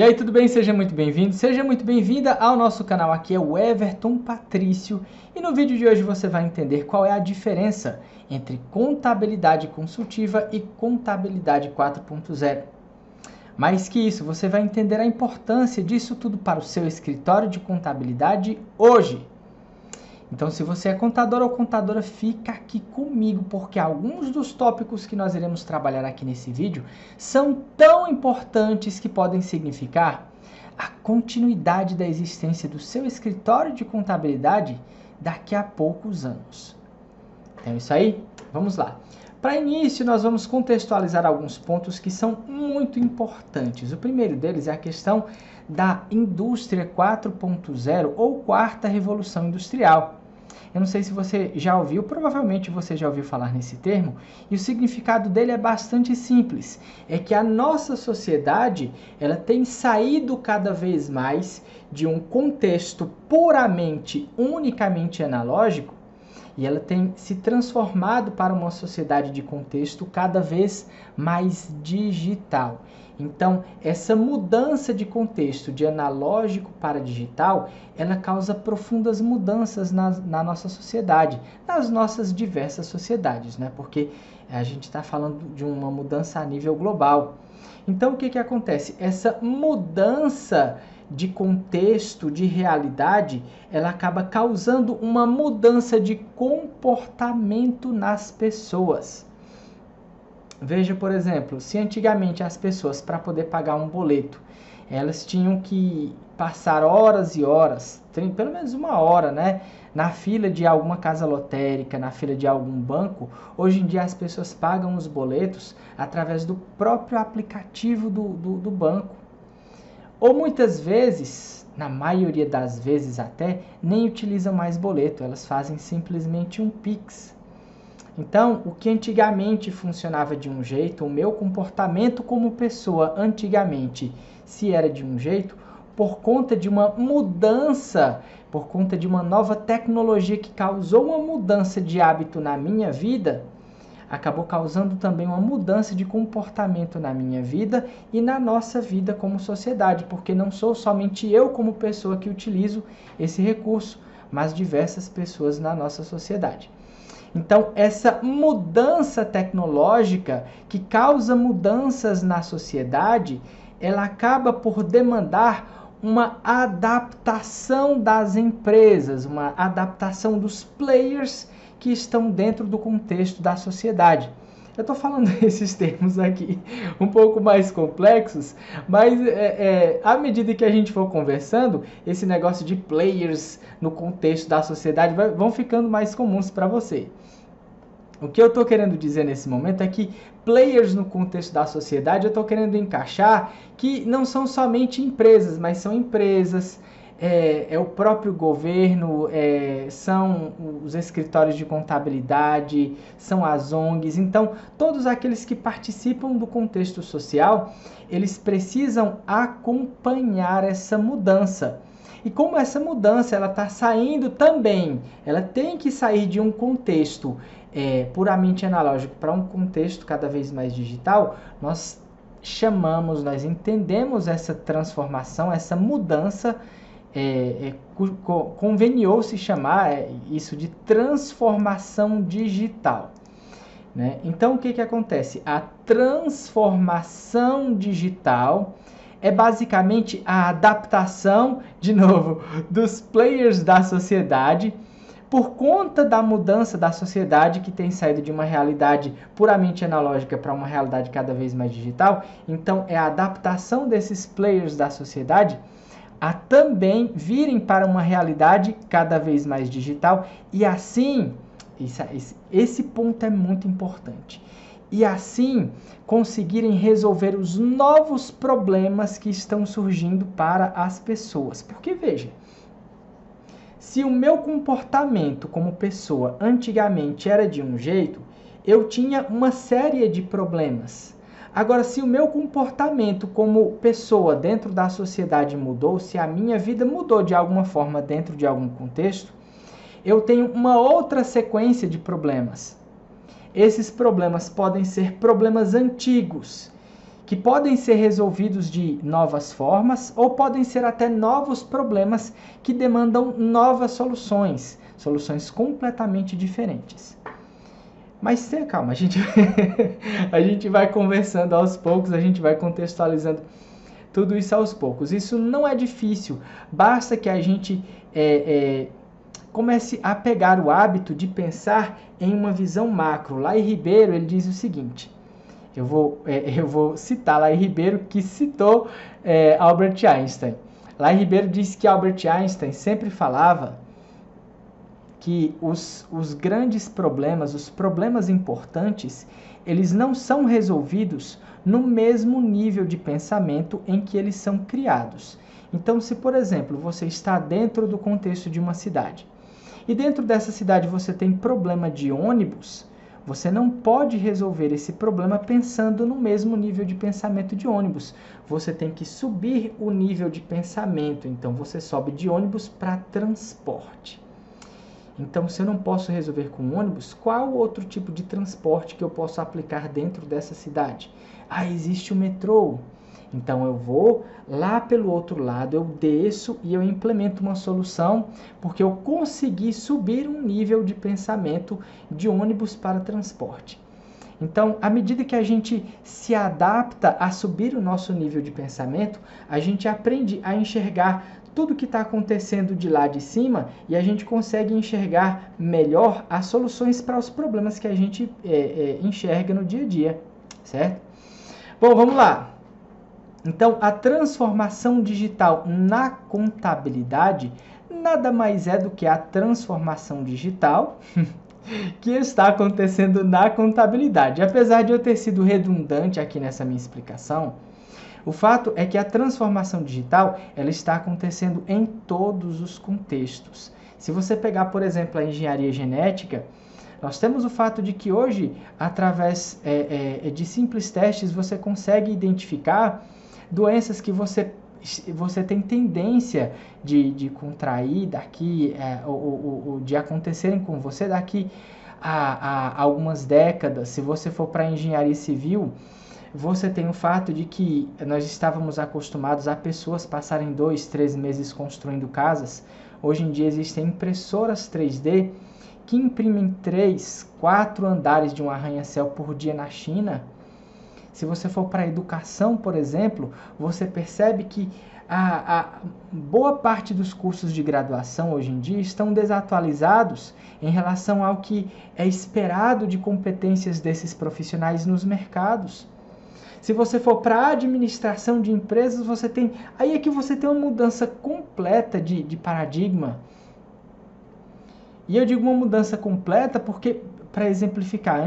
E aí, tudo bem? Seja muito bem-vindo, seja muito bem-vinda ao nosso canal. Aqui é o Everton Patrício e no vídeo de hoje você vai entender qual é a diferença entre contabilidade consultiva e contabilidade 4.0. Mais que isso, você vai entender a importância disso tudo para o seu escritório de contabilidade hoje. Então, se você é contador ou contadora, fica aqui comigo, porque alguns dos tópicos que nós iremos trabalhar aqui nesse vídeo são tão importantes que podem significar a continuidade da existência do seu escritório de contabilidade daqui a poucos anos. Então é isso aí? Vamos lá. Para início, nós vamos contextualizar alguns pontos que são muito importantes. O primeiro deles é a questão da indústria 4.0 ou quarta revolução industrial. Eu não sei se você já ouviu, provavelmente você já ouviu falar nesse termo, e o significado dele é bastante simples. É que a nossa sociedade, ela tem saído cada vez mais de um contexto puramente, unicamente analógico, e ela tem se transformado para uma sociedade de contexto cada vez mais digital. Então, essa mudança de contexto de analógico para digital, ela causa profundas mudanças na nossa sociedade, nas nossas diversas sociedades, né? Porque a gente está falando de uma mudança a nível global. Então, o que acontece? Essa mudança de contexto, de realidade, ela acaba causando uma mudança de comportamento nas pessoas. Veja, por exemplo, se antigamente as pessoas, para poder pagar um boleto, elas tinham que passar horas e horas, pelo menos uma hora, né, na fila de alguma casa lotérica, na fila de algum banco, hoje em dia as pessoas pagam os boletos através do próprio aplicativo do banco. Ou muitas vezes, na maioria das vezes até, nem utilizam mais boleto, elas fazem simplesmente um Pix. Então, o que antigamente funcionava de um jeito, o meu comportamento como pessoa antigamente, se era de um jeito, por conta de uma mudança, por conta de uma nova tecnologia que causou uma mudança de hábito na minha vida, acabou causando também uma mudança de comportamento na minha vida e na nossa vida como sociedade, porque não sou somente eu como pessoa que utilizo esse recurso, mas diversas pessoas na nossa sociedade. Então, essa mudança tecnológica que causa mudanças na sociedade, ela acaba por demandar uma adaptação das empresas, uma adaptação dos players que estão dentro do contexto da sociedade. Eu estou falando esses termos aqui um pouco mais complexos, mas à medida que a gente for conversando, esse negócio de players no contexto da sociedade vão ficando mais comuns para você. O que eu estou querendo dizer nesse momento é que players no contexto da sociedade, eu estou querendo encaixar que não são somente empresas, mas são empresas, é o próprio governo, são os escritórios de contabilidade, são as ONGs. Então, todos aqueles que participam do contexto social, eles precisam acompanhar essa mudança. E como essa mudança ela está saindo também, ela tem que sair de um contexto puramente analógico para um contexto cada vez mais digital, nós entendemos essa transformação, essa mudança, conveniou-se chamar isso de transformação digital. Né? Então, o que acontece? A transformação digital é basicamente a adaptação, de novo, dos players da sociedade por conta da mudança da sociedade que tem saído de uma realidade puramente analógica para uma realidade cada vez mais digital. Então, é a adaptação desses players da sociedade a também virem para uma realidade cada vez mais digital e assim, esse ponto é muito importante, e assim conseguirem resolver os novos problemas que estão surgindo para as pessoas. Porque veja, se o meu comportamento como pessoa antigamente era de um jeito, eu tinha uma série de problemas. Agora, se o meu comportamento como pessoa dentro da sociedade mudou, se a minha vida mudou de alguma forma dentro de algum contexto, eu tenho uma outra sequência de problemas. Esses problemas podem ser problemas antigos, que podem ser resolvidos de novas formas ou podem ser até novos problemas que demandam novas soluções, soluções completamente diferentes. Mas tenha calma, a gente vai conversando aos poucos, a gente vai contextualizando tudo isso aos poucos. Isso não é difícil, basta que a gente comece a pegar o hábito de pensar em uma visão macro. Laí Ribeiro, ele diz o seguinte, eu vou citar Laí Ribeiro, que citou Albert Einstein. Laí Ribeiro disse que Albert Einstein sempre falava que os grandes problemas, os problemas importantes, eles não são resolvidos no mesmo nível de pensamento em que eles são criados. Então, se, por exemplo, você está dentro do contexto de uma cidade, e dentro dessa cidade você tem problema de ônibus, você não pode resolver esse problema pensando no mesmo nível de pensamento de ônibus. Você tem que subir o nível de pensamento, então você sobe de ônibus para transporte. Então, se eu não posso resolver com ônibus, qual outro tipo de transporte que eu posso aplicar dentro dessa cidade? Ah, existe o metrô. Então, eu vou lá pelo outro lado, eu desço e eu implemento uma solução, porque eu consegui subir um nível de pensamento de ônibus para transporte. Então, à medida que a gente se adapta a subir o nosso nível de pensamento, a gente aprende a enxergar tudo que está acontecendo de lá de cima e a gente consegue enxergar melhor as soluções para os problemas que a gente enxerga no dia a dia, certo? Bom, vamos lá. Então, a transformação digital na contabilidade nada mais é do que a transformação digital que está acontecendo na contabilidade. Apesar de eu ter sido redundante aqui nessa minha explicação, o fato é que a transformação digital ela está acontecendo em todos os contextos. Se você pegar, por exemplo, a engenharia genética, nós temos o fato de que hoje, através de simples testes, você consegue identificar doenças que você tem tendência de contrair daqui, ou de acontecerem com você daqui a algumas décadas. Se você for para a engenharia civil, você tem o fato de que nós estávamos acostumados a pessoas passarem 2, 3 meses construindo casas. Hoje em dia existem impressoras 3D que imprimem 3, 4 andares de um arranha-céu por dia na China. Se você for para a educação, por exemplo, você percebe que a boa parte dos cursos de graduação hoje em dia estão desatualizados em relação ao que é esperado de competências desses profissionais nos mercados. Se você for para a administração de empresas, aí é que você tem uma mudança completa de paradigma. E eu digo uma mudança completa porque, para exemplificar,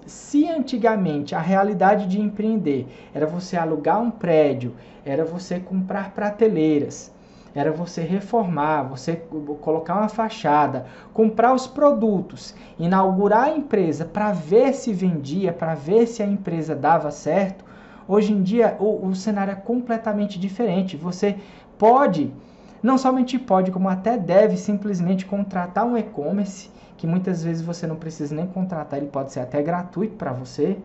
se antigamente a realidade de empreender era você alugar um prédio, era você comprar prateleiras, era você reformar, você colocar uma fachada, comprar os produtos, inaugurar a empresa para ver se vendia, para ver se a empresa dava certo. Hoje em dia o cenário é completamente diferente. Você pode, não somente pode, como até deve simplesmente contratar um e-commerce, que muitas vezes você não precisa nem contratar, ele pode ser até gratuito para você.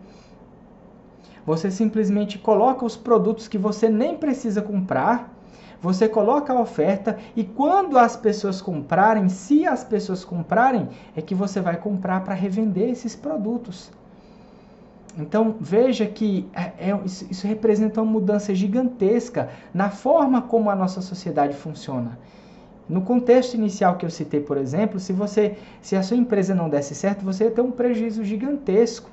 Você simplesmente coloca os produtos que você nem precisa comprar, você coloca a oferta e quando as pessoas comprarem, se as pessoas comprarem, é que você vai comprar para revender esses produtos. Então veja que isso representa uma mudança gigantesca na forma como a nossa sociedade funciona. No contexto inicial que eu citei, por exemplo, se a sua empresa não desse certo, você ia ter um prejuízo gigantesco.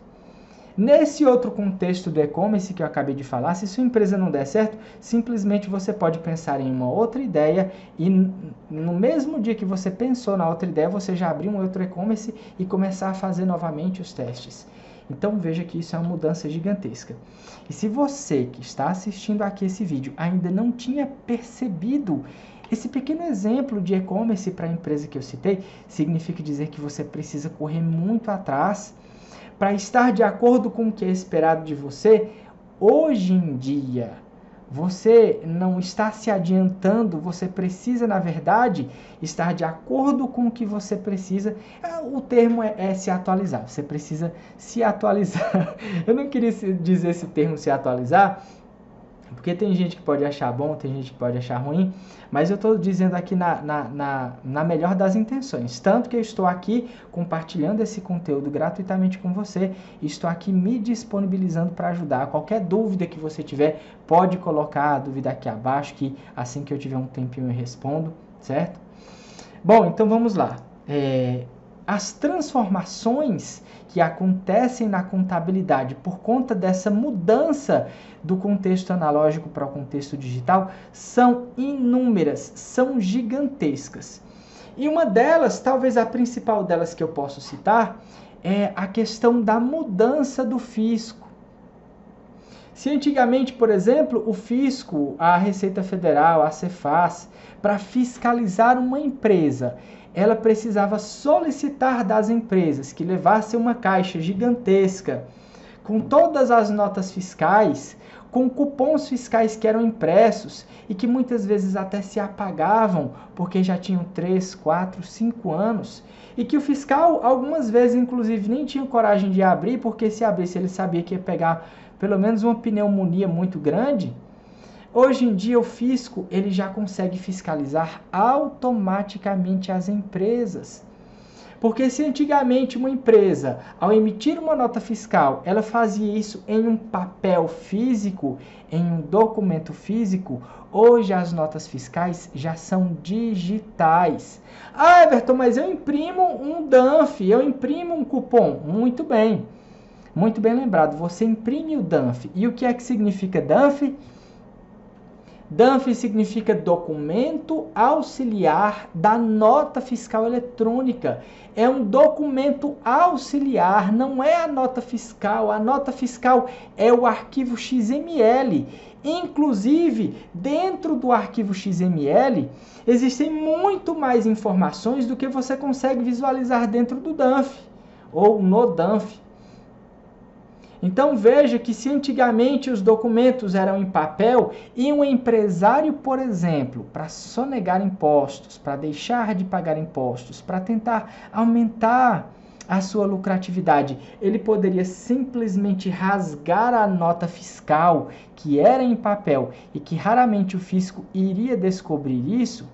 Nesse outro contexto do e-commerce que eu acabei de falar, se sua empresa não der certo, simplesmente você pode pensar em uma outra ideia e no mesmo dia que você pensou na outra ideia, você já abriu um outro e-commerce e começar a fazer novamente os testes. Então veja que isso é uma mudança gigantesca. E se você que está assistindo aqui esse vídeo ainda não tinha percebido esse pequeno exemplo de e-commerce para a empresa que eu citei, significa dizer que você precisa correr muito atrás para estar de acordo com o que é esperado de você. Hoje em dia, você não está se adiantando, você precisa, na verdade, estar de acordo com o que você precisa. O termo é se atualizar, você precisa se atualizar. Eu não queria dizer esse termo se atualizar, porque tem gente que pode achar bom, tem gente que pode achar ruim, mas eu estou dizendo aqui na melhor das intenções. Tanto que eu estou aqui compartilhando esse conteúdo gratuitamente com você, e estou aqui me disponibilizando para ajudar. Qualquer dúvida que você tiver, pode colocar a dúvida aqui abaixo, que assim que eu tiver um tempinho eu respondo, certo? Bom, então vamos lá. As transformações que acontecem na contabilidade por conta dessa mudança do contexto analógico para o contexto digital são inúmeras, são gigantescas. E uma delas, talvez a principal delas que eu posso citar, é a questão da mudança do fisco. Se antigamente, por exemplo, o fisco, a Receita Federal, a Cefaz, para fiscalizar uma empresa, ela precisava solicitar das empresas que levassem uma caixa gigantesca com todas as notas fiscais, com cupons fiscais que eram impressos e que muitas vezes até se apagavam porque já tinham 3, 4, 5 anos, e que o fiscal algumas vezes inclusive nem tinha coragem de abrir, porque se abrisse ele sabia que ia pegar pelo menos uma pneumonia muito grande. Hoje em dia o fisco ele já consegue fiscalizar automaticamente as empresas. Porque se antigamente uma empresa, ao emitir uma nota fiscal, ela fazia isso em um papel físico, em um documento físico, hoje as notas fiscais já são digitais. Ah, Everton, mas eu imprimo um DANF, eu imprimo um cupom. Muito bem lembrado, você imprime o DANF. E o que é que significa DANF? DANF significa Documento Auxiliar da Nota Fiscal Eletrônica. É um documento auxiliar, não é a nota fiscal. A nota fiscal é o arquivo XML. Inclusive, dentro do arquivo XML, existem muito mais informações do que você consegue visualizar dentro do DANF ou no DANF. Então veja que se antigamente os documentos eram em papel e um empresário, por exemplo, para sonegar impostos, para deixar de pagar impostos, para tentar aumentar a sua lucratividade, ele poderia simplesmente rasgar a nota fiscal que era em papel e que raramente o fisco iria descobrir isso.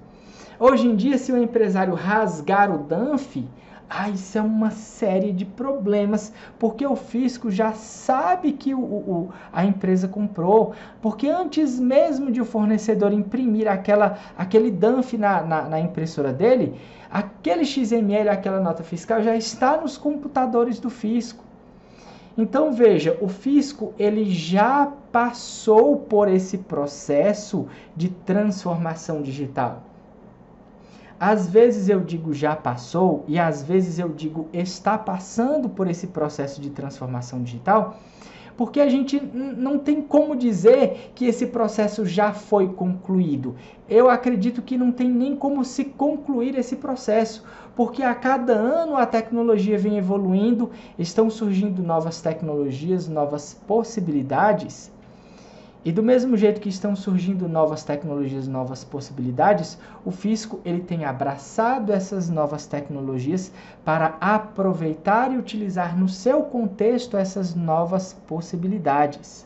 Hoje em dia, se o empresário rasgar o DANF, isso é uma série de problemas, porque o fisco já sabe que a empresa comprou, porque antes mesmo de o fornecedor imprimir aquele DANF na impressora dele, aquele XML, aquela nota fiscal já está nos computadores do fisco. Então veja, o fisco ele já passou por esse processo de transformação digital. Às vezes eu digo já passou e às vezes eu digo está passando por esse processo de transformação digital, porque a gente não tem como dizer que esse processo já foi concluído. Eu acredito que não tem nem como se concluir esse processo, porque a cada ano a tecnologia vem evoluindo, estão surgindo novas tecnologias, novas possibilidades. E do mesmo jeito que estão surgindo novas tecnologias, novas possibilidades, o fisco ele tem abraçado essas novas tecnologias para aproveitar e utilizar no seu contexto essas novas possibilidades.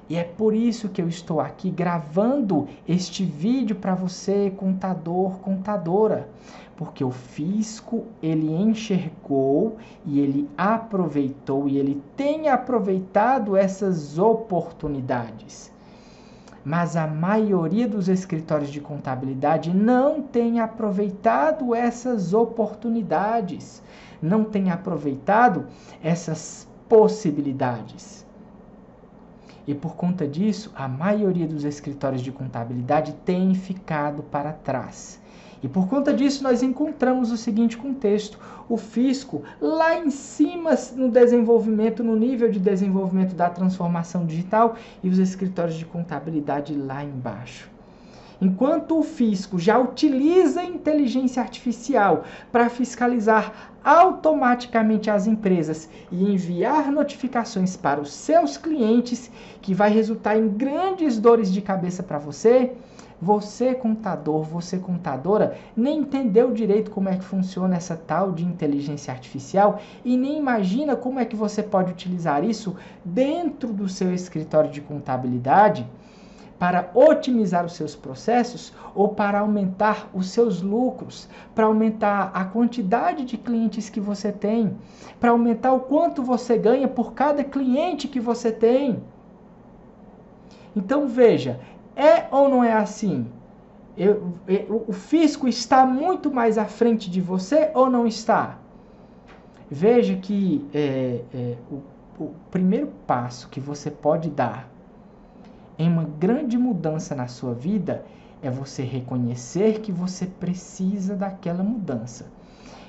E é por isso que eu estou aqui gravando este vídeo para você, contador, contadora. Porque o fisco, ele enxergou e ele aproveitou e ele tem aproveitado essas oportunidades. Mas a maioria dos escritórios de contabilidade não tem aproveitado essas oportunidades, não tem aproveitado essas possibilidades. E por conta disso, a maioria dos escritórios de contabilidade tem ficado para trás. E por conta disso nós encontramos o seguinte contexto: o fisco lá em cima no desenvolvimento, no nível de desenvolvimento da transformação digital, e os escritórios de contabilidade lá embaixo. Enquanto o fisco já utiliza a inteligência artificial para fiscalizar automaticamente as empresas e enviar notificações para os seus clientes, que vai resultar em grandes dores de cabeça para você, você contador, você contadora, nem entendeu direito como é que funciona essa tal de inteligência artificial e nem imagina como é que você pode utilizar isso dentro do seu escritório de contabilidade para otimizar os seus processos ou para aumentar os seus lucros, para aumentar a quantidade de clientes que você tem, para aumentar o quanto você ganha por cada cliente que você tem. Então veja, é ou não é assim? O fisco está muito mais à frente de você ou não está? Veja que o primeiro passo que você pode dar em uma grande mudança na sua vida é você reconhecer que você precisa daquela mudança.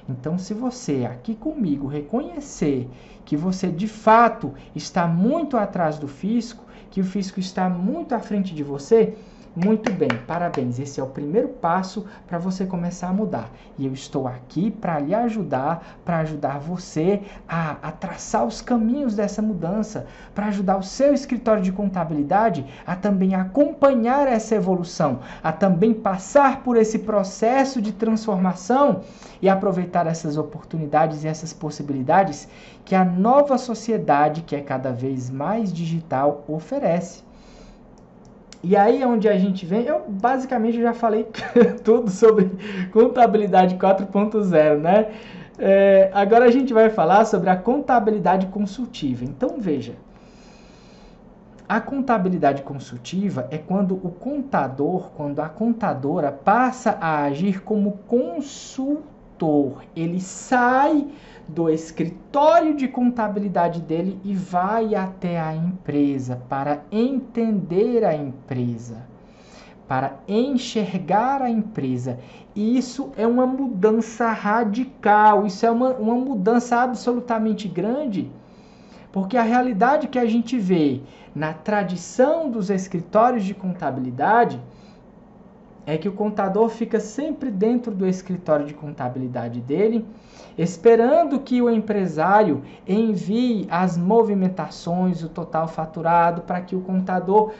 Então, se você aqui comigo reconhecer que você de fato está muito atrás do fisco, que o fisco está muito à frente de você, muito bem, parabéns. Esse é o primeiro passo para você começar a mudar. E eu estou aqui para lhe ajudar, para ajudar você a traçar os caminhos dessa mudança, para ajudar o seu escritório de contabilidade a também acompanhar essa evolução, a também passar por esse processo de transformação e aproveitar essas oportunidades e essas possibilidades que a nova sociedade, que é cada vez mais digital, oferece. E aí é onde a gente vem, eu basicamente já falei tudo sobre contabilidade 4.0, né? Agora a gente vai falar sobre a contabilidade consultiva. Então veja, a contabilidade consultiva é quando o contador, quando a contadora passa a agir como consultor. Ele sai do escritório de contabilidade dele e vai até a empresa para entender a empresa, para enxergar a empresa. E isso é uma mudança radical, isso é uma mudança absolutamente grande, porque a realidade que a gente vê na tradição dos escritórios de contabilidade é que o contador fica sempre dentro do escritório de contabilidade dele, esperando que o empresário envie as movimentações, o total faturado, para que o contador,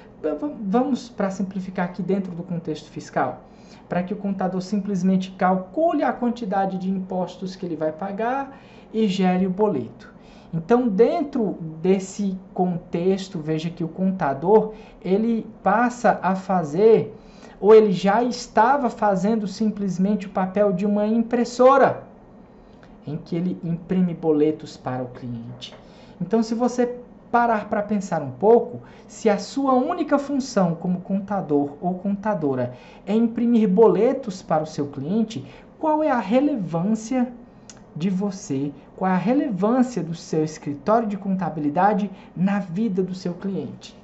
vamos para simplificar aqui dentro do contexto fiscal, para que o contador simplesmente calcule a quantidade de impostos que ele vai pagar e gere o boleto. Então, dentro desse contexto, veja que o contador, ele passa a fazer, ou ele já estava fazendo simplesmente o papel de uma impressora, em que ele imprime boletos para o cliente. Então, se você parar para pensar um pouco, se a sua única função como contador ou contadora é imprimir boletos para o seu cliente, qual é a relevância de você, qual é a relevância do seu escritório de contabilidade na vida do seu cliente?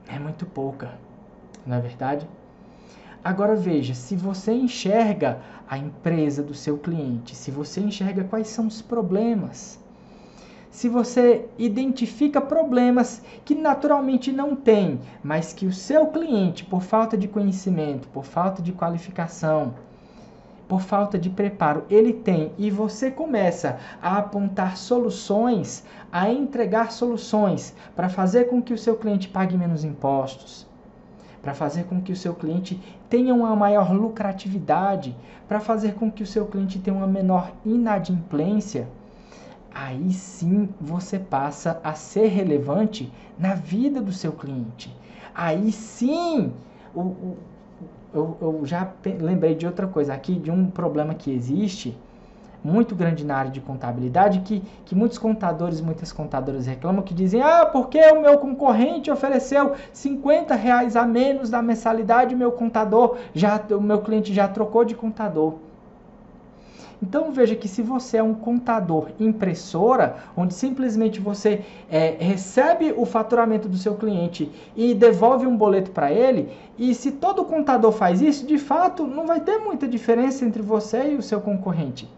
É muito pouca, não é verdade? Agora veja, se você enxerga a empresa do seu cliente, se você enxerga quais são os problemas, se você identifica problemas que naturalmente não tem, mas que o seu cliente, por falta de conhecimento, por falta de qualificação, por falta de preparo, ele tem, e você começa a apontar soluções, a entregar soluções para fazer com que o seu cliente pague menos impostos, para fazer com que o seu cliente tenha uma maior lucratividade, para fazer com que o seu cliente tenha uma menor inadimplência, aí sim você passa a ser relevante na vida do seu cliente. Aí sim, eu já lembrei de outra coisa aqui, de um problema que existe muito grande na área de contabilidade, que muitos contadores, muitas contadoras reclamam, que dizem, porque o meu concorrente ofereceu R$50 a menos da mensalidade, o meu cliente já trocou de contador. Então veja que se você é um contador impressora, onde simplesmente você recebe o faturamento do seu cliente e devolve um boleto para ele, e se todo contador faz isso, de fato não vai ter muita diferença entre você e o seu concorrente.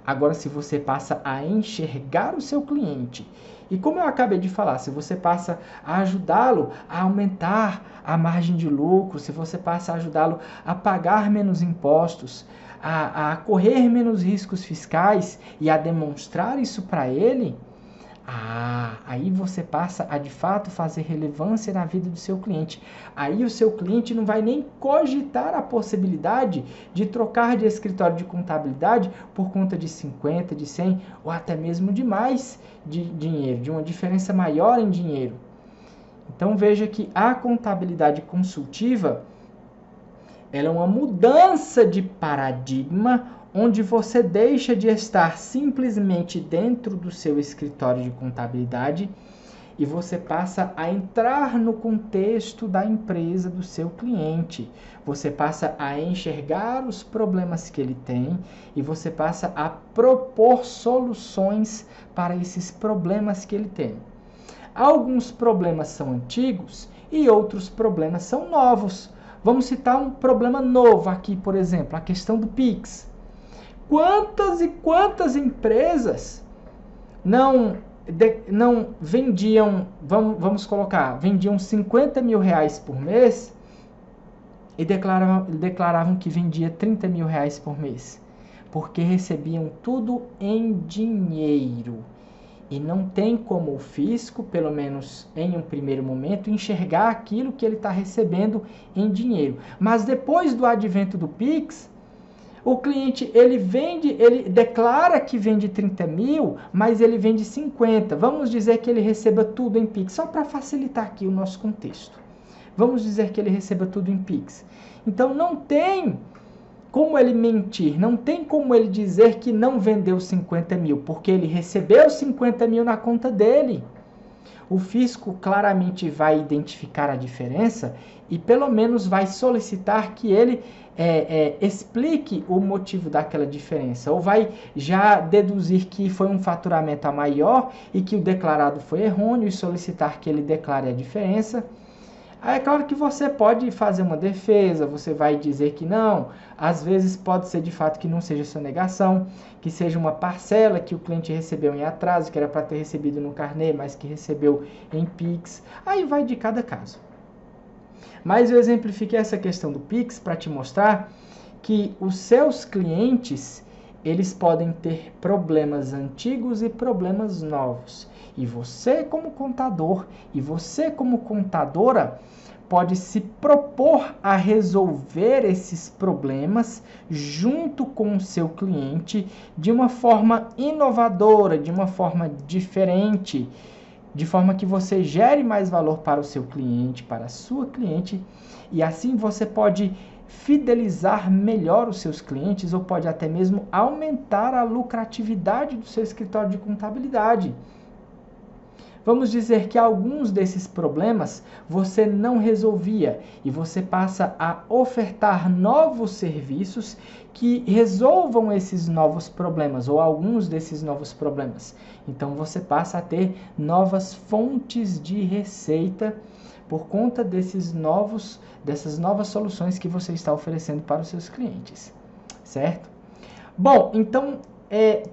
Agora, se você passa a enxergar o seu cliente, e como eu acabei de falar, se você passa a ajudá-lo a aumentar a margem de lucro, se você passa a ajudá-lo a pagar menos impostos, a correr menos riscos fiscais e a demonstrar isso para ele, aí você passa a de fato fazer relevância na vida do seu cliente. Aí o seu cliente não vai nem cogitar a possibilidade de trocar de escritório de contabilidade por conta de 50, de 100 ou até mesmo de mais de dinheiro, de uma diferença maior em dinheiro. Então veja que a contabilidade consultiva, ela é uma mudança de paradigma, onde você deixa de estar simplesmente dentro do seu escritório de contabilidade e você passa a entrar no contexto da empresa do seu cliente. Você passa a enxergar os problemas que ele tem e você passa a propor soluções para esses problemas que ele tem. Alguns problemas são antigos e outros problemas são novos. Vamos citar um problema novo aqui, por exemplo, a questão do Pix. Quantas e quantas empresas não vendiam, vendiam 50 mil reais por mês e declaravam que vendia 30 mil reais por mês, porque recebiam tudo em dinheiro. E não tem como o fisco, pelo menos em um primeiro momento, enxergar aquilo que ele está recebendo em dinheiro. Mas depois do advento do Pix, o cliente ele declara que vende 30 mil, mas ele vende 50. Vamos dizer que ele receba tudo em Pix, só para facilitar aqui o nosso contexto. Vamos dizer que ele receba tudo em Pix. Então não tem como ele mentir, não tem como ele dizer que não vendeu 50 mil, porque ele recebeu 50 mil na conta dele. O fisco claramente vai identificar a diferença e pelo menos vai solicitar que ele explique o motivo daquela diferença, ou vai já deduzir que foi um faturamento a maior e que o declarado foi errôneo e solicitar que ele declare a diferença. Aí é claro que você pode fazer uma defesa, você vai dizer que não, às vezes pode ser de fato que não seja sonegação, que seja uma parcela que o cliente recebeu em atraso, que era para ter recebido no carnê, mas que recebeu em Pix. Aí vai de cada caso. Mas eu exemplifiquei essa questão do Pix para te mostrar que os seus clientes, eles podem ter problemas antigos e problemas novos. E você como contador e você como contadora pode se propor a resolver esses problemas junto com o seu cliente de uma forma inovadora, de uma forma diferente, de forma que você gere mais valor para o seu cliente, para a sua cliente, e assim você pode fidelizar melhor os seus clientes ou pode até mesmo aumentar a lucratividade do seu escritório de contabilidade. Vamos dizer que alguns desses problemas você não resolvia e você passa a ofertar novos serviços que resolvam esses novos problemas ou alguns desses novos problemas. Então você passa a ter novas fontes de receita por conta dessas novas soluções que você está oferecendo para os seus clientes, certo? Bom, então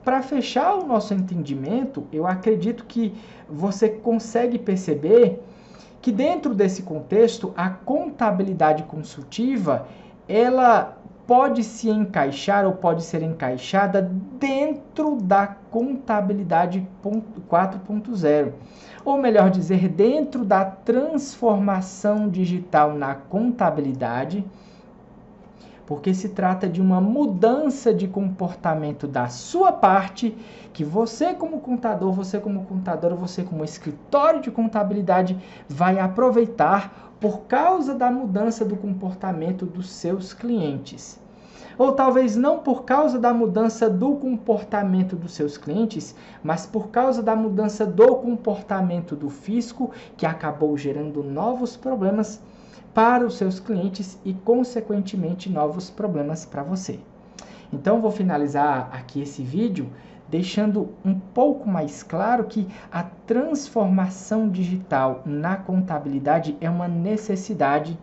para fechar o nosso entendimento, eu acredito que você consegue perceber que dentro desse contexto, a contabilidade consultiva, ela pode se encaixar ou pode ser encaixada dentro da contabilidade 4.0. Ou melhor dizer, dentro da transformação digital na contabilidade, porque se trata de uma mudança de comportamento da sua parte, que você como contador, você como contadora, você como escritório de contabilidade vai aproveitar por causa da mudança do comportamento dos seus clientes. Ou talvez não por causa da mudança do comportamento dos seus clientes, mas por causa da mudança do comportamento do fisco, que acabou gerando novos problemas para os seus clientes e, consequentemente, novos problemas para você. Então, vou finalizar aqui esse vídeo deixando um pouco mais claro que a transformação digital na contabilidade é uma necessidade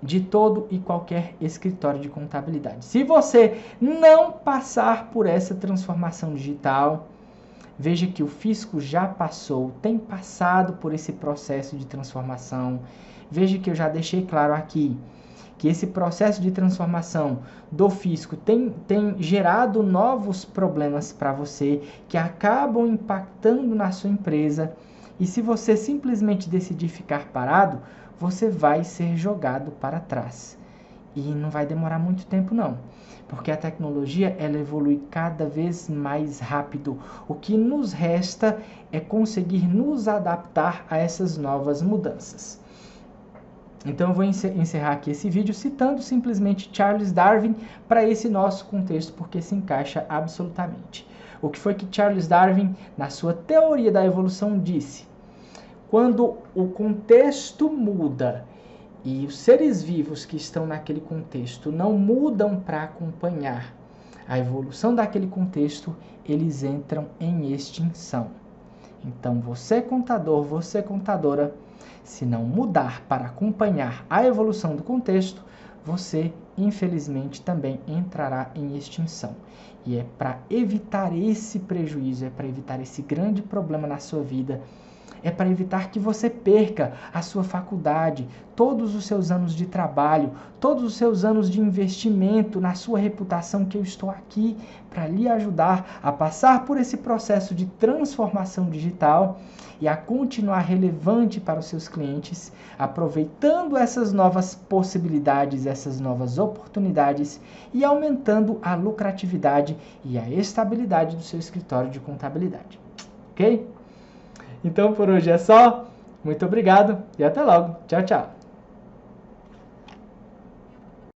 de todo e qualquer escritório de contabilidade. Se você não passar por essa transformação digital, Veja que o fisco já passou, tem passado por esse processo de transformação. Veja que eu já deixei claro aqui que esse processo de transformação do fisco tem gerado novos problemas para você que acabam impactando na sua empresa. E se você simplesmente decidir ficar parado, você vai ser jogado para trás. E não vai demorar muito tempo não, porque a tecnologia ela evolui cada vez mais rápido. O que nos resta é conseguir nos adaptar a essas novas mudanças. Então eu vou encerrar aqui esse vídeo citando simplesmente Charles Darwin para esse nosso contexto, porque se encaixa absolutamente. O que foi que Charles Darwin, na sua teoria da evolução, disse? Quando o contexto muda e os seres vivos que estão naquele contexto não mudam para acompanhar a evolução daquele contexto, eles entram em extinção. Então você contador, você contadora, se não mudar para acompanhar a evolução do contexto, você infelizmente também entrará em extinção. E é para evitar esse prejuízo, é para evitar esse grande problema na sua vida, é para evitar que você perca a sua faculdade, todos os seus anos de trabalho, todos os seus anos de investimento na sua reputação, que eu estou aqui para lhe ajudar a passar por esse processo de transformação digital e a continuar relevante para os seus clientes, aproveitando essas novas possibilidades, essas novas oportunidades e aumentando a lucratividade e a estabilidade do seu escritório de contabilidade. Ok? Então por hoje é só. Muito obrigado e até logo. Tchau, tchau.